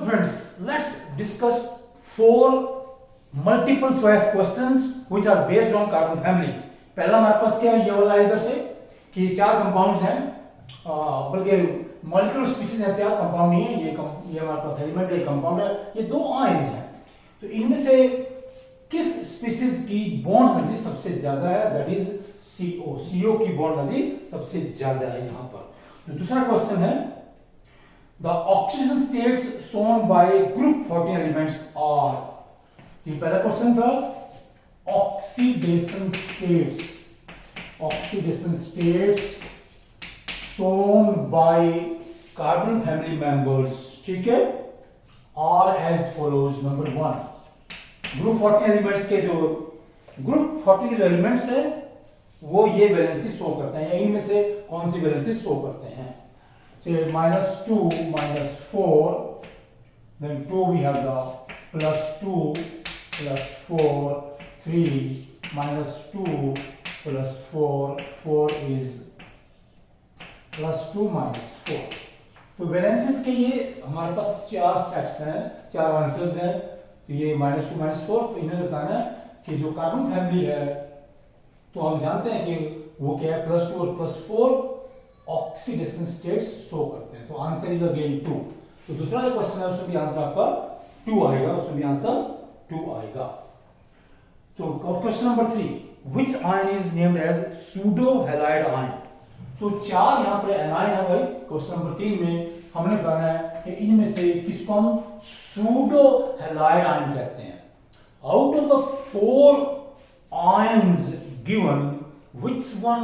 friends, let's discuss 4 multiple choice questions which are based on carbon family. पहला हमारे पास क्या है, ये वाला इधर से कि 4 कंपाउंड्स हैं, बल्कि मल्टीपल स्पीशीज है, 4 कंपाउंड नहीं है, ये हमारे पास एलिमेंट है, कंपाउंड है, ये 2 आयन्स हैं। तो इनमें से किस स्पीशीज की बॉन्ड एनर्जी सबसे ज्यादा है, दैट इज CO की बॉन्ड एनर्जी सबसे ज्यादा है यहां पर। तो दूसरा क्वेश्चन है the oxidation states shown by group 14 elements are, ये पहला क्वेश्चन था, oxidation states shown by carbon family members, ठीक है, are as follows. Number 1, group 14 elements के जो ग्रुप 14 के जो एलिमेंट्स है वो ये वैलेंसी शो करते हैं, या इनमें से कौन सी वैलेंसी शो करते हैं। So -2 -4, then 2 we have the +2 +4 3 -2 +4 4 is +2 -4। तो वैलेंसीज के ये हमारे पास 4 सेट्स हैं, 4 आंसर्स हैं। तो ये -2 -4, तो इन्हें बताना है कि जो कार्बन फैमिली है, तो हम जानते हैं कि वो क्या है, +2 और +4 ऑक्सीडेशन स्टेट्स शो करते हैं। तो आंसर इज अगेन 2। तो दूसरा जो क्वेश्चन है उसमें भी आंसर आपका 2 आएगा, उसमें भी आंसर 2 आएगा। तो question number 3, which ion is named as pseudo halide ion. तो 4 यहां पर एनाइन है भाई। क्वेश्चन नंबर 3 में हमने बताना है कि इनमें से किसको हम सूडो हैलाइड आयन कहते हैं। Out of the 4 ions given, which one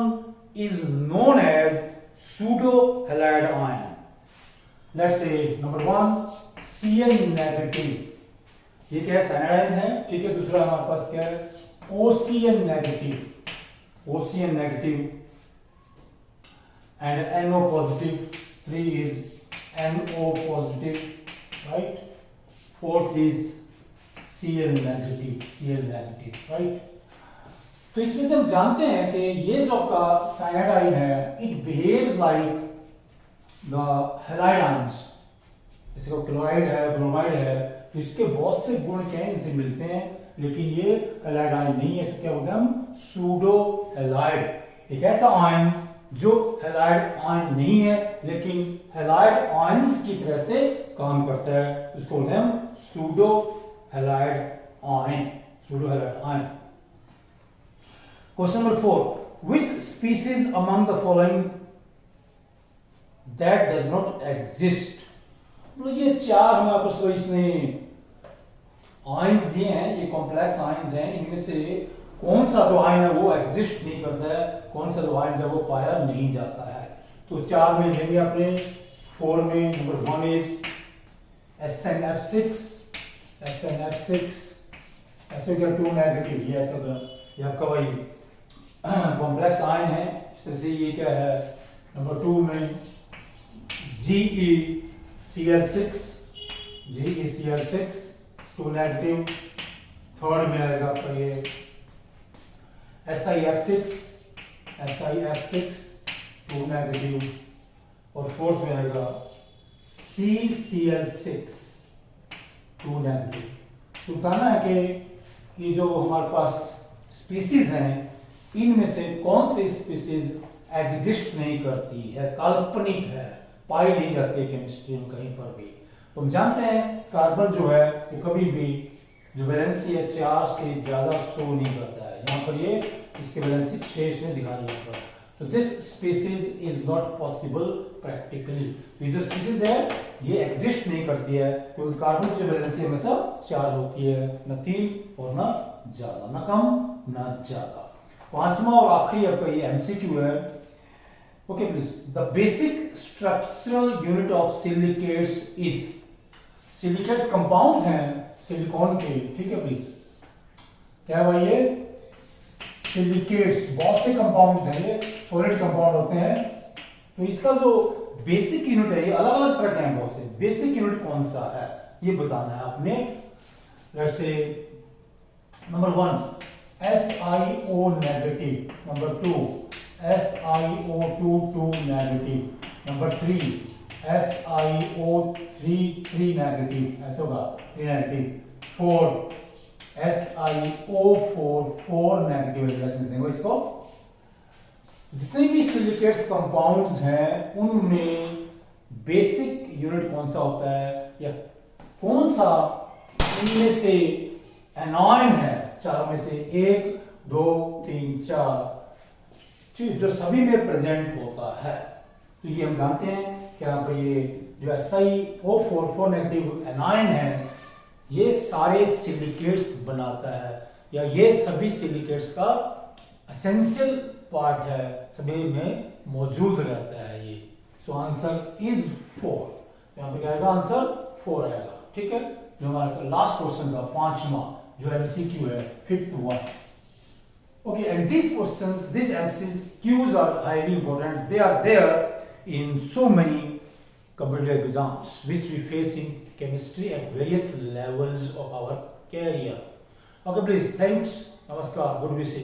is known as pseudo halide ion? Let's say number 1, Cl negative, ये क्या है, साइनाइड है, ठीक है। दूसरा हमारे पास क्या है, OCN negative and NO positive। 3 is NO positive, right? 4th is Cl negative, right? तो इसमें से हम जानते हैं कि ये जो आपका साइनाइड आयन है, it behaves like the halide ions. जैसे को क्लोराइड है, ब्रोमाइड है, तो इसके बहुत से गुण क्या है, इनसे मिलते हैं, लेकिन ये हैलाइड आयन नहीं है। इसको क्या बोलते हैं हम, सूडो हैलाइड। एक ऐसा आयन जो हैलाइड आयन नहीं है लेकिन हैलाइड आयंस की तरह से काम करता है, उसको बोलते हैं हम pseudo halide ion. Question number 4, which species among the following that does not exist? मतलब ये 4 हमारे पास तो इसने आयंस दिए हैं, ये कॉम्प्लेक्स आयंस हैं, इनमें से कौन सा जो आयन है वो एग्जिस्ट नहीं करता है, कौन सा जो आयन है वो पाया नहीं जाता है। तो 4 में लेंगे अपने 4 में नंबर 1 इज SnF6 ऐसे क्या 2 नेगेटिव, ये ऐसा ये आपका वही कॉम्प्लेक्स आयन है, इस तरह से ये क्या है। नंबर 2 में GeCl6 2 नेगेटिव। 3rd में आएगा आपका ये SiF6 2 नेगेटिव। और 4th में आएगा CCl6 2 नेगेटिव। तो बताना है कि ये जो हमारे पास स्पीसीज हैं, इनमें से कौन सी स्पीसीज एग्जिस्ट नहीं करती है, काल्पनिक है, पाई नहीं जाती है केमिस्ट्री में कहीं पर भी। तो हम जानते हैं कार्बन जो है वो कभी भी जो वैलेंसी है 4 से ज्यादा शो नहीं करता है। यहाँ पर ये इसकी वैलेंसी 6 में दिखाई यहाँ पर। तो this species is not possible practically. ये जो स्पीसीज है ये एग्जिस्ट नहीं करती है क्योंकि कार्बन की जो वैलेंसी हमेशा 4 होती है, न 3 और न ज्यादा, न कम न ज्यादा। 5वां और आखिरी आपका ये MCQ है। Okay please, the basic structural unit of silicates is, silicates compounds हैं सिलिकॉन के, ठीक है प्लीज, क्या है भाई, ये सिलिकेट्स बहुत से कंपाउंड्स हैं, ये सॉलिड कंपाउंड होते हैं। तो इसका जो बेसिक यूनिट है, ये अलग अलग तरह के हैं बहुत से, बेसिक यूनिट कौन सा है ये बताना है आपने। Let's say number 1 SiO negative, number 2 SiO2 negative, number 3 SiO3 3 negative, ऐसे होगा 3 नेगेटिव, 4 SiO4 4 नेगेटिव ऐसे लिखेंगे इसको। जितने भी सिलिकेट्स कंपाउंड्स हैं उनमें बेसिक यूनिट कौन सा होता है, या कौन सा इनमें से एनॉयन है, चारों में से 1 2 3 4 जो सभी में प्रेजेंट होता है। तो ये हम जानते हैं कि यहाँ पर ये जो SiO4 4 नेगेटिव एनॉयन है ये सारे सिलिकेट्स बनाता है, या ये सभी सिलिकेट्स का एसेंशियल पार्ट है, सभी में मौजूद रहता है ये। सो आंसर इज 4, यहाँ पे क्या आएगा, आंसर 4 आएगा। ठीक है, जो हमारा लास्ट क्वेश्चन था 5वां जो MCQ है 5th one। Okay, and these questions, these MCQs are highly important. They are there in so many competitive exams which we face in chemistry at various levels of our career. Okay, please, thanks, namaskar, good wishes.